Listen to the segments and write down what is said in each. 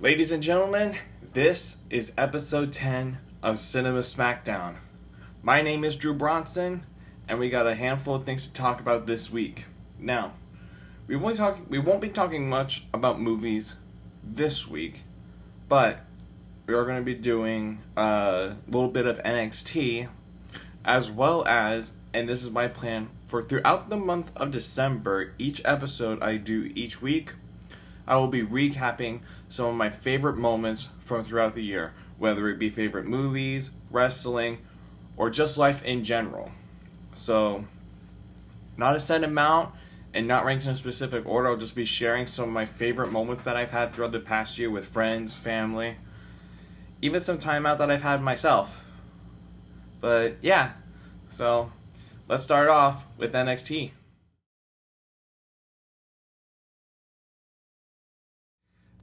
Ladies and gentlemen, this is episode 10 of Cinema Smackdown. My name is Drew Bronson, and we got a handful of things to talk about this week. Now, we won't be talking much about movies this week, but we are going to be doing a little bit of NXT, as well as, and this is my plan, for throughout the month of December, each episode I do each week, I will be recapping some of my favorite moments from throughout the year, whether it be favorite movies, wrestling, or just life in general. So, not a set amount and not ranked in a specific order. I'll just be sharing some of my favorite moments that I've had throughout the past year with friends, family, even some time out that I've had myself. But yeah, so let's start off with NXT.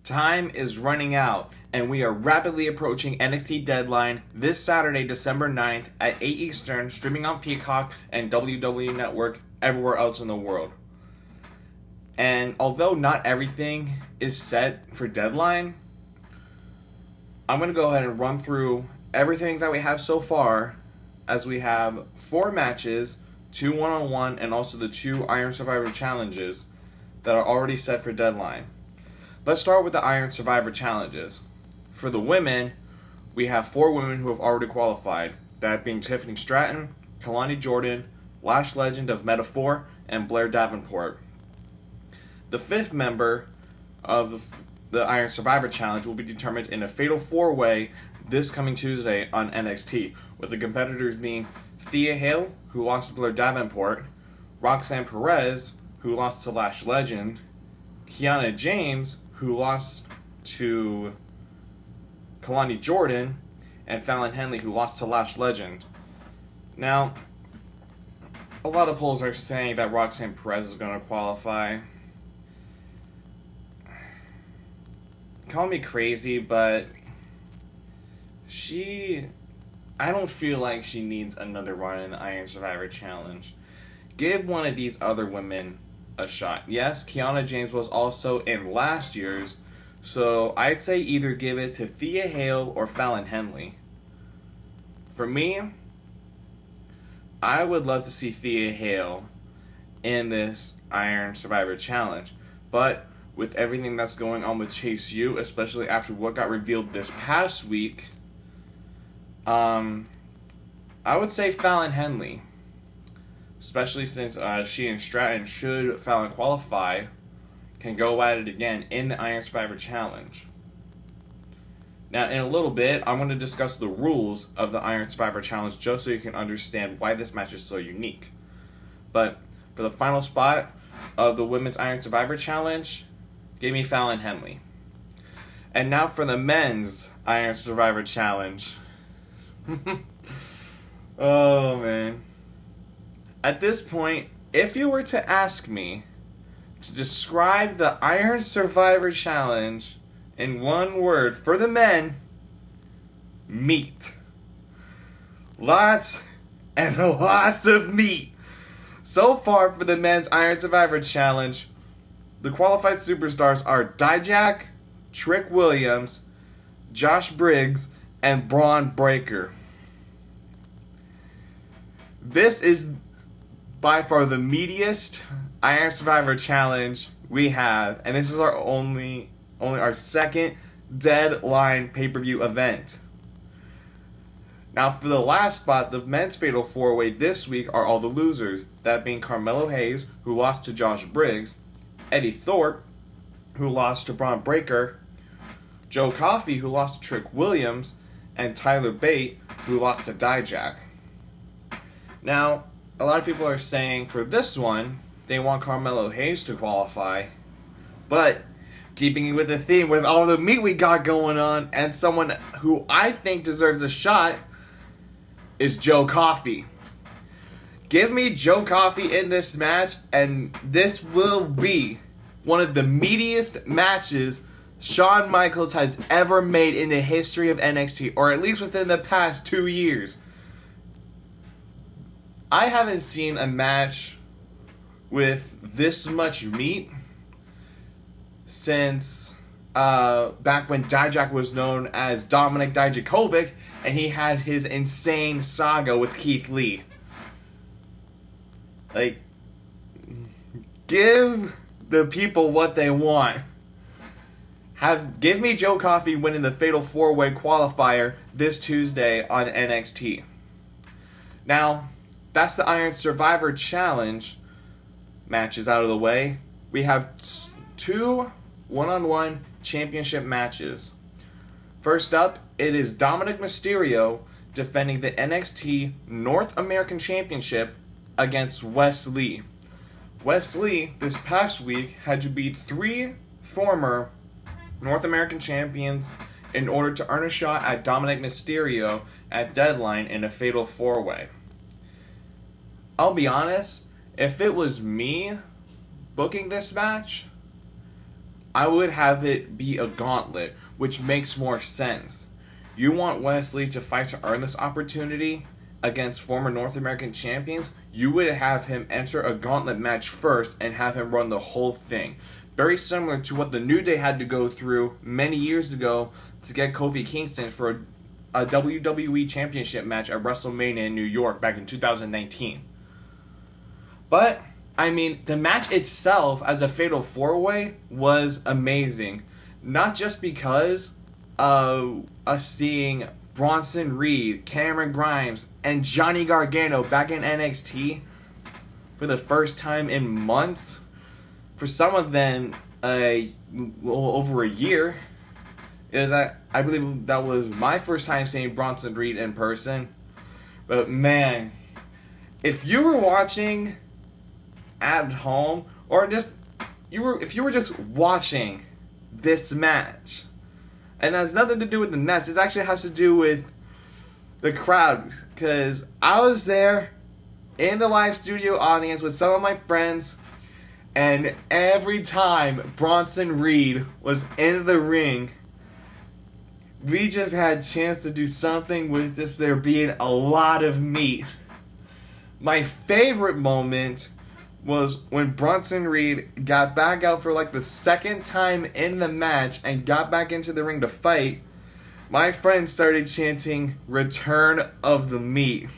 Time is running out, and we are rapidly approaching NXT Deadline this Saturday, December 9th at 8 Eastern, streaming on Peacock and WWE Network everywhere else in the world. And although not everything is set for Deadline, I'm going to go ahead and run through everything that we have so far, as we have 4 matches, 2 one-on-one, and also the 2 Iron Survivor challenges that are already set for Deadline. Let's start with the Iron Survivor challenges. For the women, we have 4 women who have already qualified, that being Tiffany Stratton, Kalani Jordan, Lash Legend of Metaphor, and Blair Davenport. The 5th member of the Iron Survivor challenge will be determined in a fatal 4-way this coming Tuesday on NXT, with the competitors being Thea Hale, who lost to Blair Davenport, Roxanne Perez, who lost to Lash Legend, Kiana James, who lost to Kalani Jordan, and Fallon Henley, who lost to Lash Legend. Now, a lot of polls are saying that Roxanne Perez is going to qualify. Call me crazy, but I don't feel like she needs another run in the Iron Survivor Challenge. Give one of these other women a shot. Yes, Kiana James was also in last year's, so I'd say either give it to Thea Hale or Fallon Henley. For me, I would love to see Thea Hale in this Iron Survivor Challenge, but with everything that's going on with Chase U, especially after what got revealed this past week, I would say Fallon Henley. Especially since she and Stratton, should Fallon qualify, can go at it again in the Iron Survivor Challenge. Now, in a little bit, I'm going to discuss the rules of the Iron Survivor Challenge just so you can understand why this match is so unique. But for the final spot of the Women's Iron Survivor Challenge, give me Fallon Henley. And now for the Men's Iron Survivor Challenge. Oh, man. At this point, if you were to ask me to describe the Iron Survivor Challenge in one word for the men, meat. Lots and lots of meat. So far for the men's Iron Survivor Challenge, the qualified superstars are Dijak, Trick Williams, Josh Briggs, and Braun Breaker. This is by far the meatiest Iron Survivor Challenge we have, and this is our only our second Deadline pay-per-view event. Now, for the last spot, the men's Fatal 4-Way this week are all the losers, that being Carmelo Hayes, who lost to Josh Briggs, Eddie Thorpe, who lost to Braun Breaker, Joe Coffey, who lost to Trick Williams, and Tyler Bate, who lost to Dijak. Now, a lot of people are saying for this one, they want Carmelo Hayes to qualify. But, keeping with the theme, with all the meat we got going on, and someone who I think deserves a shot, is Joe Coffey. Give me Joe Coffey in this match, and this will be one of the meatiest matches Shawn Michaels has ever made in the history of NXT, or at least within the past 2 years. I haven't seen a match with this much meat since back when Dijak was known as Dominic Dijakovic, and he had his insane saga with Keith Lee. Like, give the people what they want. Give me Joe Coffey winning the Fatal 4-Way qualifier this Tuesday on NXT. Now, that's the Iron Survivor Challenge matches out of the way. We have 2 one-on-one championship matches. First up, it is Dominic Mysterio defending the NXT North American Championship against Wes Lee. Wes Lee, this past week, had to beat 3 former North American champions in order to earn a shot at Dominic Mysterio at Deadline in a Fatal 4-Way. I'll be honest, if it was me booking this match, I would have it be a gauntlet, which makes more sense. You want Wes Lee to fight to earn this opportunity against former North American champions, you would have him enter a gauntlet match first and have him run the whole thing. Very similar to what the New Day had to go through many years ago to get Kofi Kingston for a WWE Championship match at WrestleMania in New York back in 2019. But, I mean, the match itself as a Fatal 4-Way was amazing. Not just because of us seeing Bronson Reed, Cameron Grimes, and Johnny Gargano back in NXT for the first time in months. For some of them, over a year. I believe that was my first time seeing Bronson Reed in person. But man, if you were watching at home, or just if you were just watching this match, and it has nothing to do with the match, it actually has to do with the crowd, because I was there in the live studio audience with some of my friends, and every time Bronson Reed was in the ring, we just had a chance to do something with just there being a lot of meat. My favorite moment was when Bronson Reed got back out for like the second time in the match and got back into the ring to fight. My friends started chanting, "Return of the Meat."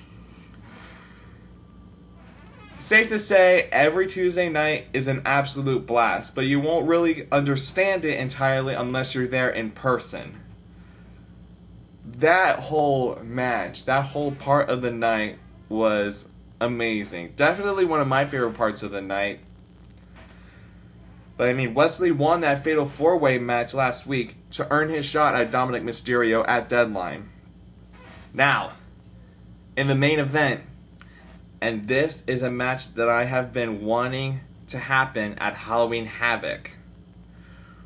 Safe to say, every Tuesday night is an absolute blast, but you won't really understand it entirely unless you're there in person. That whole match, that whole part of the night was amazing. Definitely one of my favorite parts of the night. But I mean, Wes Lee won that Fatal 4-Way match last week to earn his shot at Dominic Mysterio at Deadline. Now, in the main event, and this is a match that I have been wanting to happen at Halloween Havoc,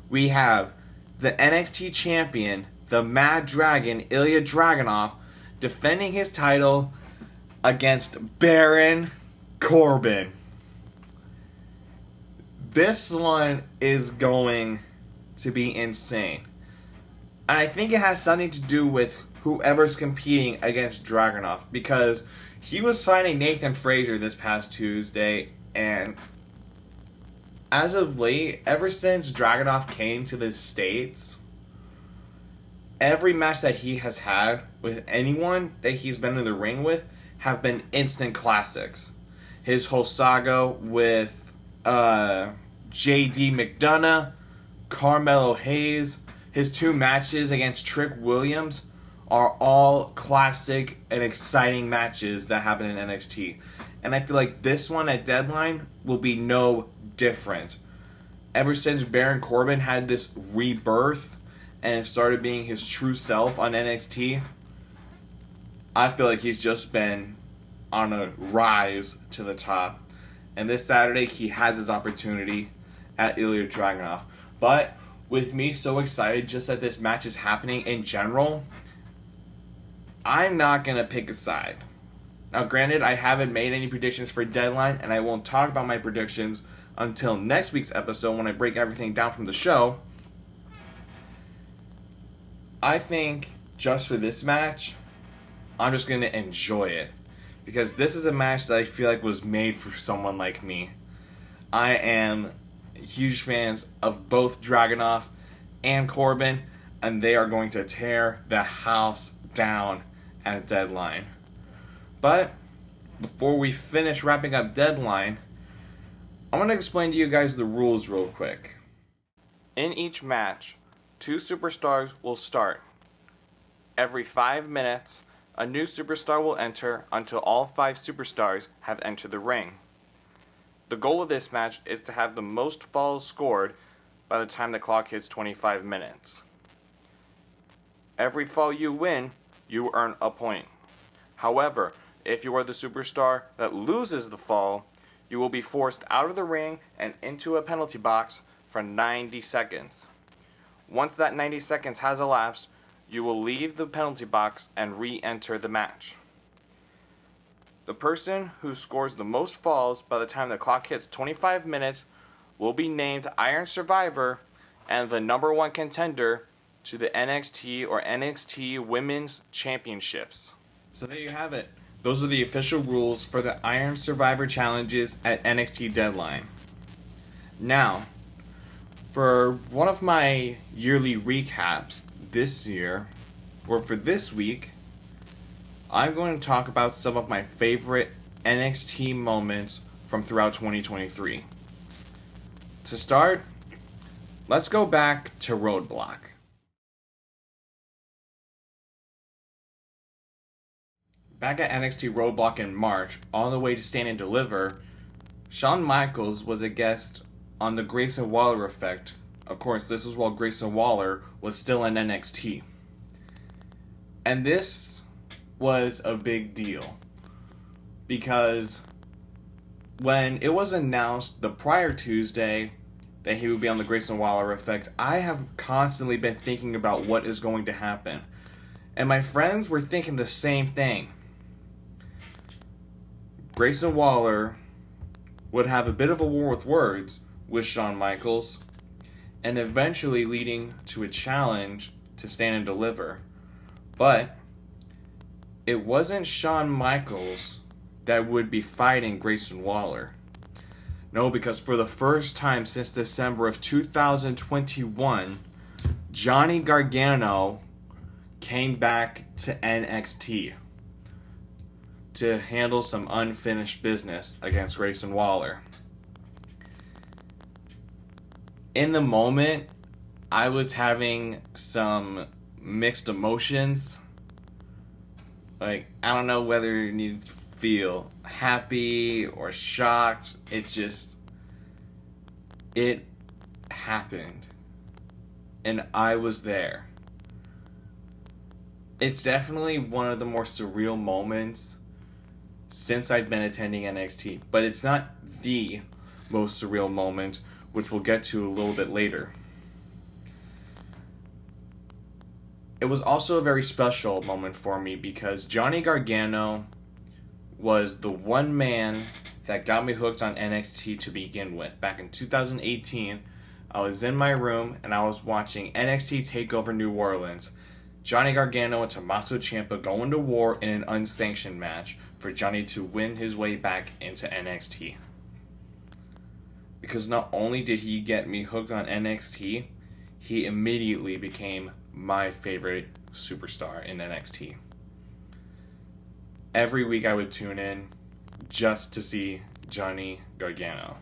we have the NXT champion, the Mad Dragon, Ilya Dragunov, defending his title against Baron Corbin. This one is going to be insane. And I think it has something to do with whoever's competing against Dragunov, because he was fighting Nathan Frazier this past Tuesday, and as of late, ever since Dragunov came to the States, every match that he has had with anyone that he's been in the ring with have been instant classics. His whole saga with J.D. McDonough, Carmelo Hayes, his 2 matches against Trick Williams are all classic and exciting matches that happen in NXT. And I feel like this one at Deadline will be no different. Ever since Baron Corbin had this rebirth and started being his true self on NXT, I feel like he's just been on a rise to the top. And this Saturday, he has his opportunity at Ilya Dragunov. But with me so excited just that this match is happening in general, I'm not going to pick a side. Now, granted, I haven't made any predictions for Deadline, and I won't talk about my predictions until next week's episode when I break everything down from the show. I think just for this match, I'm just going to enjoy it, because this is a match that I feel like was made for someone like me. I am huge fans of both Dragunov and Corbin, and they are going to tear the house down at Deadline. But before we finish wrapping up Deadline, I want to explain to you guys the rules real quick. In each match, 2 superstars will start. Every 5 minutes, a new superstar will enter until all 5 superstars have entered the ring. The goal of this match is to have the most falls scored by the time the clock hits 25 minutes. Every fall you win, you earn a point. However, if you are the superstar that loses the fall, you will be forced out of the ring and into a penalty box for 90 seconds. Once that 90 seconds has elapsed, you will leave the penalty box and re-enter the match. The person who scores the most falls by the time the clock hits 25 minutes will be named Iron Survivor and the number 1 contender to the NXT or NXT Women's Championships. So there you have it. Those are the official rules for the Iron Survivor challenges at NXT Deadline. Now, for one of my yearly recaps this year, or for this week, I'm going to talk about some of my favorite NXT moments from throughout 2023. To start, let's go back to Roadblock. Back at NXT Roadblock in March, on the way to Stand and Deliver, Shawn Michaels was a guest on the Grayson Waller effect. Of course, this is while Grayson Waller was still in NXT. And this was a big deal because when it was announced the prior Tuesday that he would be on the Grayson Waller effect, I have constantly been thinking about what is going to happen. And my friends were thinking the same thing. Grayson Waller would have a bit of a war with words with Shawn Michaels, and eventually leading to a challenge to Stand and Deliver. But it wasn't Shawn Michaels that would be fighting Grayson Waller. No, because for the first time since December of 2021, Johnny Gargano came back to NXT to handle some unfinished business against Grayson Waller. In the moment, I was having some mixed emotions. Like, I don't know whether you need to feel happy or shocked. It happened. And I was there. It's definitely one of the more surreal moments since I've been attending NXT. But it's not the most surreal moment, which we'll get to a little bit later. It was also a very special moment for me because Johnny Gargano was the one man that got me hooked on NXT to begin with. Back in 2018, I was in my room and I was watching NXT TakeOver New Orleans. Johnny Gargano and Tommaso Ciampa going to war in an unsanctioned match for Johnny to win his way back into NXT. Because not only did he get me hooked on NXT, he immediately became my favorite superstar in NXT. Every week I would tune in just to see Johnny Gargano.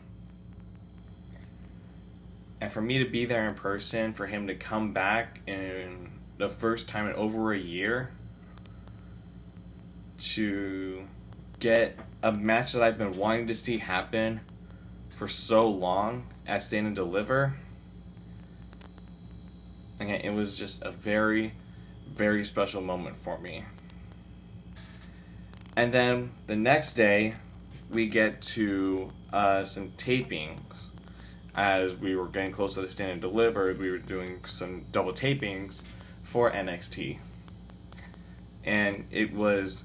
And for me to be there in person, for him to come back in the first time in over a year, to get a match that I've been wanting to see happen for so long at Stand and Deliver. Again, it was just a very, very special moment for me. And then the next day, we get to some tapings. As we were getting close to the Stand and Deliver, we were doing some double tapings for NXT. And it was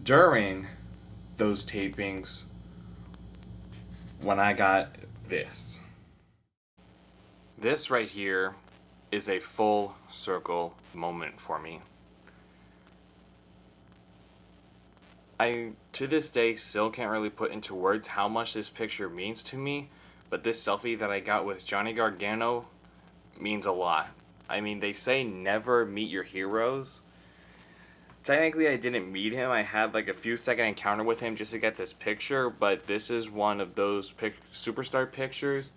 during those tapings when I got this. This right here is a full circle moment for me. I, to this day, still can't really put into words how much this picture means to me, but this selfie that I got with Johnny Gargano means a lot. I mean, they say never meet your heroes. Technically, I didn't meet him. I had like a few second encounter with him just to get this picture, but this is one of those superstar pictures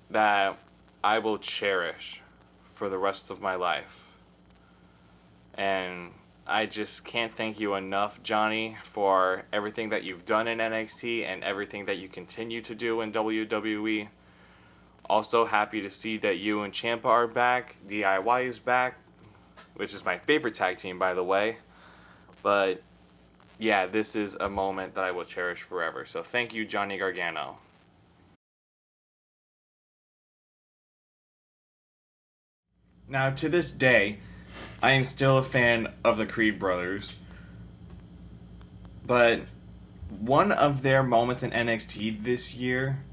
that I will cherish for the rest of my life. And I just can't thank you enough, Johnny, for everything that you've done in NXT and everything that you continue to do in WWE. Also happy to see that you and Ciampa are back. DIY is back, which is my favorite tag team, by the way. But yeah, this is a moment that I will cherish forever. So thank you, Johnny Gargano. Now, to this day, I am still a fan of the Creed brothers. But one of their moments in NXT this year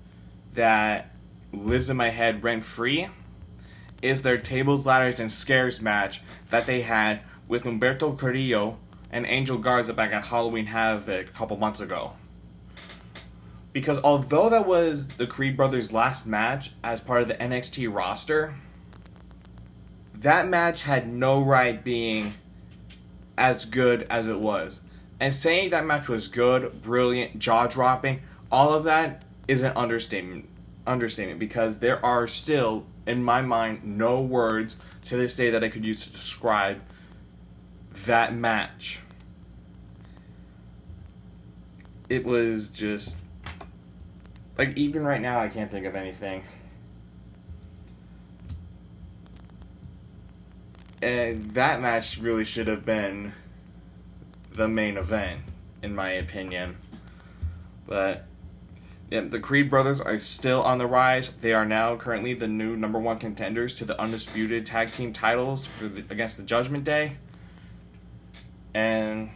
that lives in my head rent-free is their tables, ladders, and scares match that they had with Humberto Carrillo and Angel Garza back at Halloween Havoc a couple months ago. Because although that was the Creed brothers' last match as part of the NXT roster, that match had no right being as good as it was. And saying that match was good, brilliant, jaw-dropping, all of that is an understatement because there are still, in my mind, no words to this day that I could use to describe that match. It was just, like, even right now I can't think of anything. And that match really should have been the main event, in my opinion. But yeah, the Creed brothers are still on the rise. They are now currently the new number one contenders to the undisputed tag team titles against the Judgment Day. And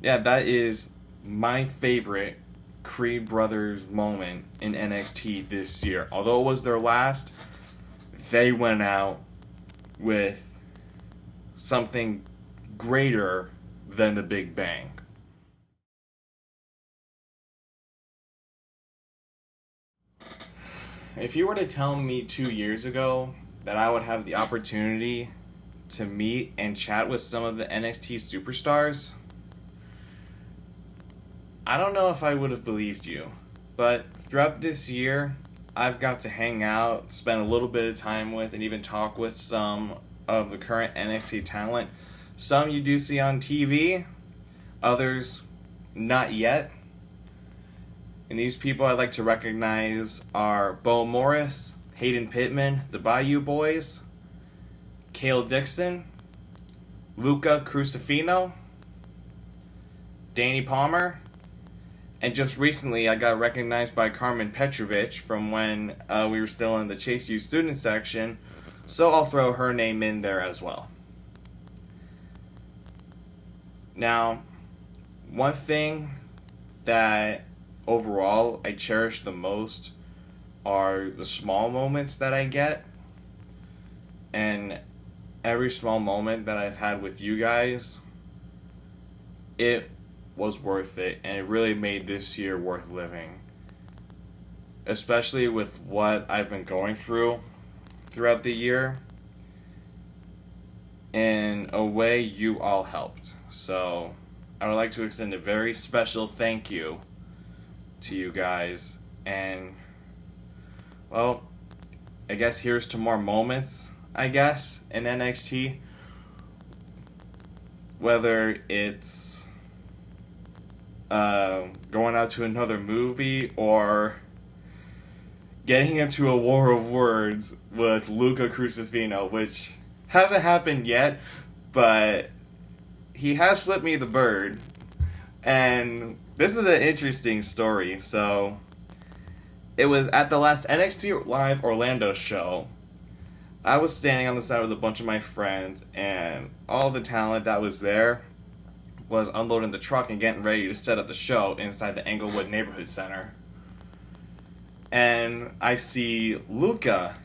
yeah, that is my favorite Creed brothers moment in NXT this year. Although it was their last, they went out with something greater than the Big Bang. If you were to tell me 2 years ago that I would have the opportunity to meet and chat with some of the NXT superstars, I don't know if I would have believed you. But throughout this year, I've got to hang out, spend a little bit of time with, and even talk with some of the current NXT talent. Some you do see on TV, others not yet. And these people I'd like to recognize are Bo Morris, Hayden Pittman, the Bayou Boys, Cale Dixon, Luca Crucifino, Danny Palmer, and just recently I got recognized by Carmen Petrovich from when we were still in the Chase U student section, so I'll throw her name in there as well. Now, one thing that overall I cherish the most are the small moments that I get. And every small moment that I've had with you guys, it was worth it. And it really made this year worth living. Especially with what I've been going through throughout the year. In a way, you all helped. So I would like to extend a very special thank you to you guys. And, well, I guess here's to more moments, I guess, in NXT. Whether it's going out to another movie or getting into a war of words with Luca Crucifino, which hasn't happened yet, but he has flipped me the bird. And this is an interesting story. So, it was at the last NXT Live Orlando show. I was standing on the side with a bunch of my friends, and all the talent that was there was unloading the truck and getting ready to set up the show inside the Englewood Neighborhood Center. And I see Luca.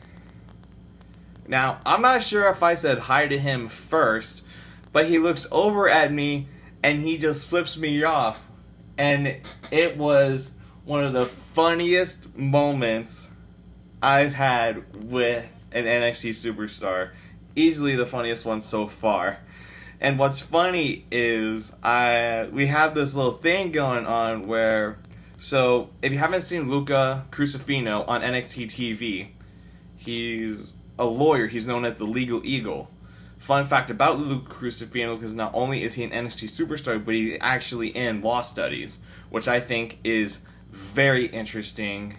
Now, I'm not sure if I said hi to him first, but he looks over at me and he just flips me off. And it was one of the funniest moments I've had with an NXT superstar. Easily the funniest one so far. And what's funny is we have this little thing going on where, so if you haven't seen Luca Crucifino on NXT TV, he's a lawyer. He's known as the Legal Eagle. Fun fact about Luca Crucifino, because not only is he an NXT superstar, but he's actually in law studies, which I think is very interesting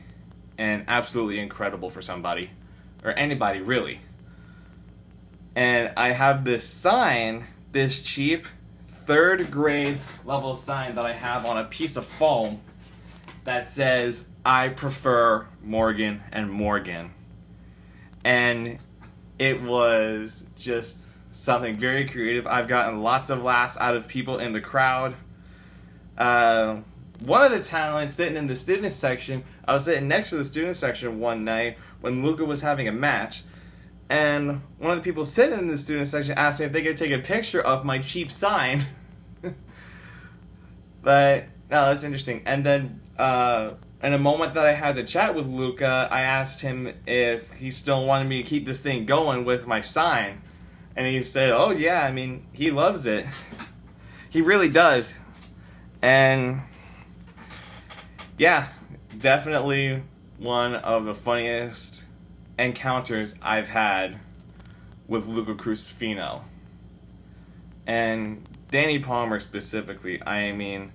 and absolutely incredible for somebody, or anybody really. And I have this sign, this cheap 3rd grade level sign that I have on a piece of foam that says, "I prefer Morgan and Morgan." And it was just something very creative. I've gotten lots of laughs out of people in the crowd. One of the talents sitting in the student section, I was sitting next to the student section one night when Luca was having a match. And one of the people sitting in the student section asked me if they could take a picture of my cheap sign. But, no, that's interesting. And then, in a moment that I had to chat with Luca, I asked him if he still wanted me to keep this thing going with my sign. And he said, "Oh, yeah, I mean, he loves it." He really does. And, yeah, definitely one of the funniest encounters I've had with Luca Crucifino. And Danny Palmer specifically, I mean,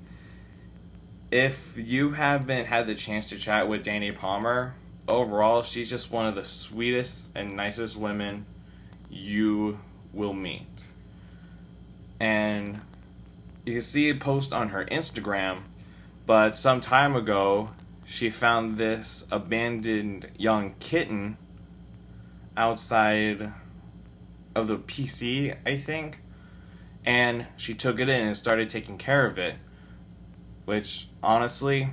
if you haven't had the chance to chat with Danny Palmer, overall, she's just one of the sweetest and nicest women you will meet. And you can see a post on her Instagram, but some time ago, she found this abandoned young kitten outside of the PC, I think, and she took it in and started taking care of it, which honestly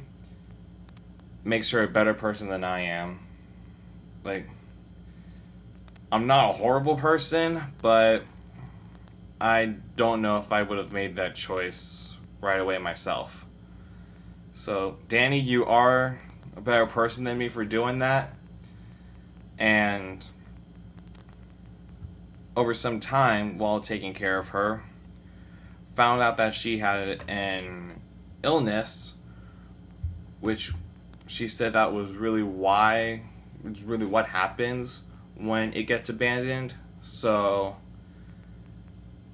makes her a better person than I am. Like, I'm not a horrible person, but I don't know if I would have made that choice right away myself. So, Danny, you are a better person than me for doing that. And over some time, while taking care of her, found out that she had an illness, which she said that was really what happens when it gets abandoned. So,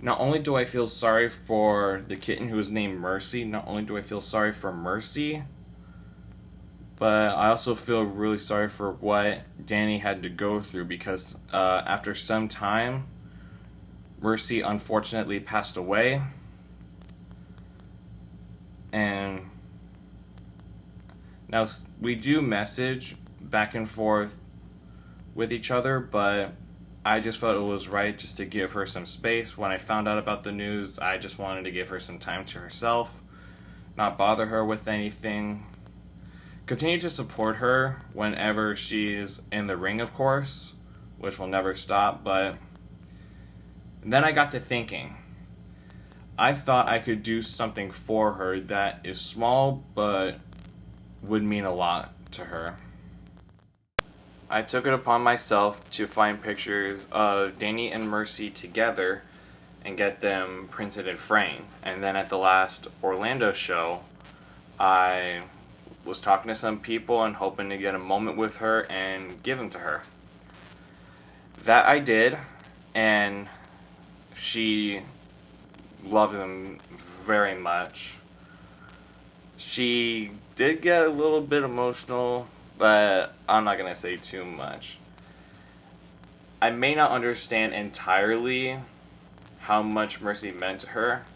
not only do I feel sorry for the kitten who was named Mercy, not only do I feel sorry for Mercy, but I also feel really sorry for what Danny had to go through, because after some time, Mercy unfortunately passed away. And now we do message back and forth with each other, but I just felt it was right just to give her some space. When I found out about the news, I just wanted to give her some time to herself, not bother her with anything. Continue to support her whenever she's in the ring, of course, which will never stop. But then I got to thinking. I thought I could do something for her that is small but would mean a lot to her. I took it upon myself to find pictures of Danny and Mercy together and get them printed and framed. And then at the last Orlando show, I was talking to some people and hoping to get a moment with her and give them to her. That I did, and she loved them very much. She did get a little bit emotional, but I'm not going to say too much. I may not understand entirely how much Mercy meant to her.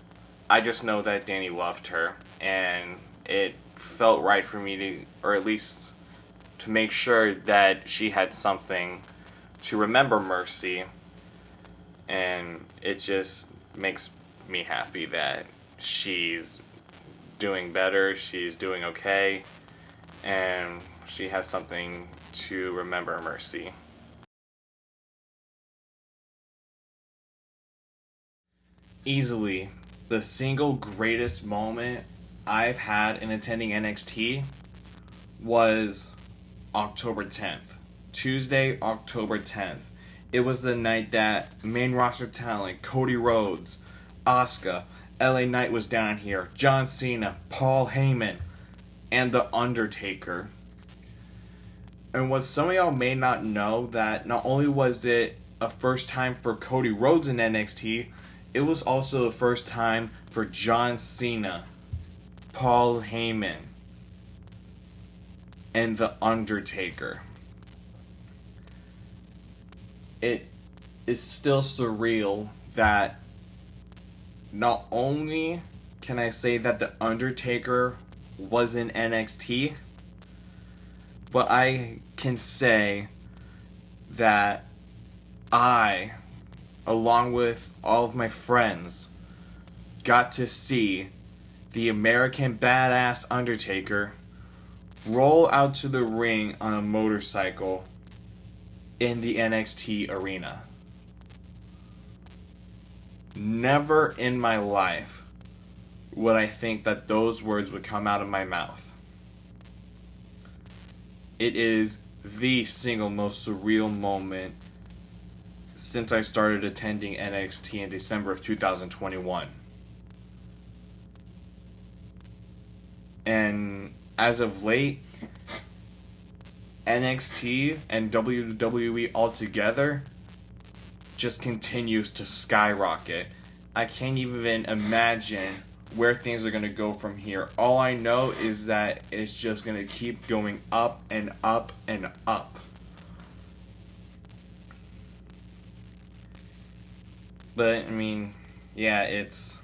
I just know that Danny loved her, and it felt right for me to, or at least to make sure that she had something to remember Mercy. And it just makes me happy that she's doing better, she's doing okay, and she has something to remember Mercy. Easily, the single greatest moment I've had in attending NXT was October 10th, Tuesday, October 10th. It was the night that main roster talent Cody Rhodes, Asuka, LA Knight was down here, John Cena, Paul Heyman, and The Undertaker. And what some of y'all may not know, that not only was it a first time for Cody Rhodes in NXT, it was also the first time for John Cena, Paul Heyman, and The Undertaker. It is still surreal that not only can I say that The Undertaker was in NXT, but I can say that I, along with all of my friends, got to see the American Badass Undertaker roll out to the ring on a motorcycle in the NXT arena. Never in my life would I think that those words would come out of my mouth. It is the single most surreal moment since I started attending NXT in December of 2021. And as of late, NXT and WWE altogether just continues to skyrocket. I can't even imagine where things are going to go from here. All I know is that it's just going to keep going up and up and up. But, I mean, yeah, it's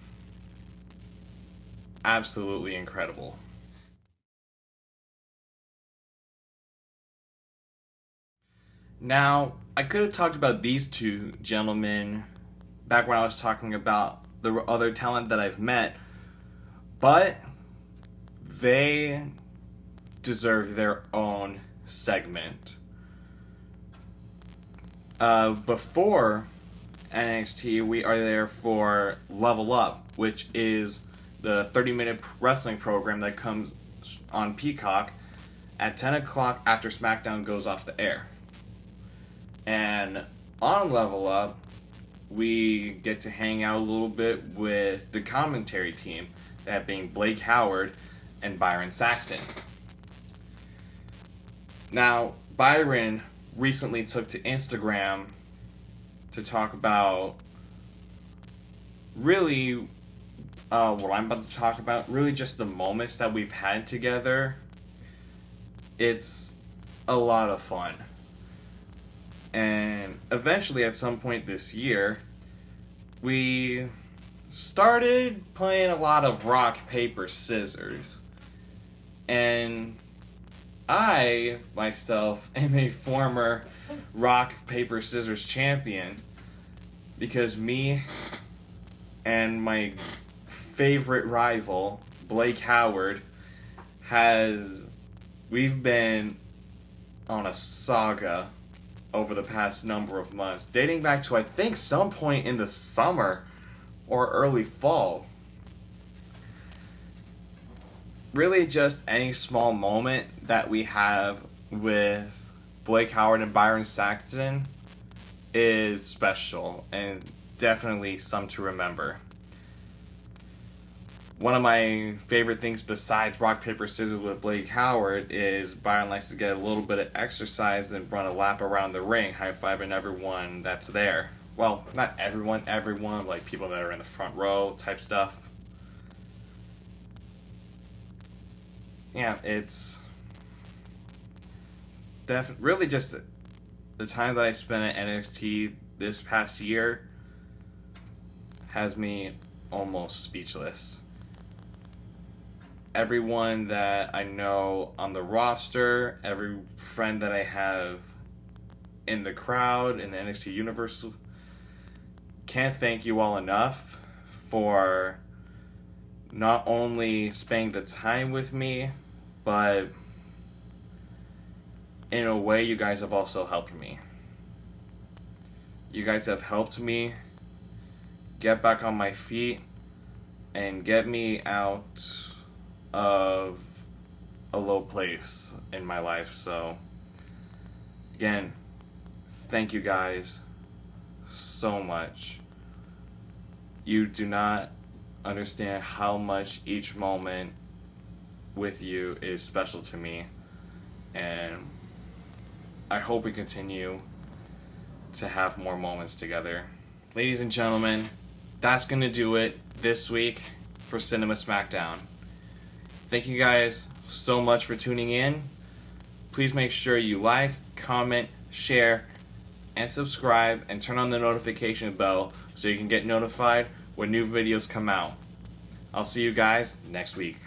absolutely incredible. Now, I could have talked about these two gentlemen back when I was talking about the other talent that I've met, but they deserve their own segment. Before NXT, we are there for Level Up, which is the 30-minute wrestling program that comes on Peacock at 10 o'clock after Smackdown goes off the air. And on Level Up, we get to hang out a little bit with the commentary team, that being Blake Howard and Byron Saxton. Now, Byron recently took to Instagram to talk about really what I'm about to talk about, really just the moments that we've had together. It's a lot of fun. And eventually, at some point this year, we started playing a lot of rock, paper, scissors. And I, myself, am a former rock, paper, scissors champion, because me and my favorite rival, Blake Howard, we've been on a saga over the past number of months, dating back to, I think, some point in the summer or early fall. Really just any small moment that we have with Blake Howard and Byron Saxton is special and definitely some to remember. One of my favorite things besides rock, paper, scissors with Blake Howard is Byron likes to get a little bit of exercise and run a lap around the ring, high-fiving everyone that's there. Well, not everyone, like people that are in the front row type stuff. Yeah, it's really just the time that I spent at NXT this past year has me almost speechless. Everyone that I know on the roster, every friend that I have in the crowd, in the NXT universe, can't thank you all enough for not only spending the time with me, but in a way, you guys have also helped me. You guys have helped me get back on my feet and get me out of a low place in my life. So Again, thank you guys so much. You do not understand how much each moment with you is special to me, and I hope we continue to have more moments together. Ladies and gentlemen, that's going to do it this week for Cinema Smackdown. Thank you guys so much for tuning in. Please make sure you like, comment, share, and subscribe, and turn on the notification bell so you can get notified when new videos come out. I'll see you guys next week.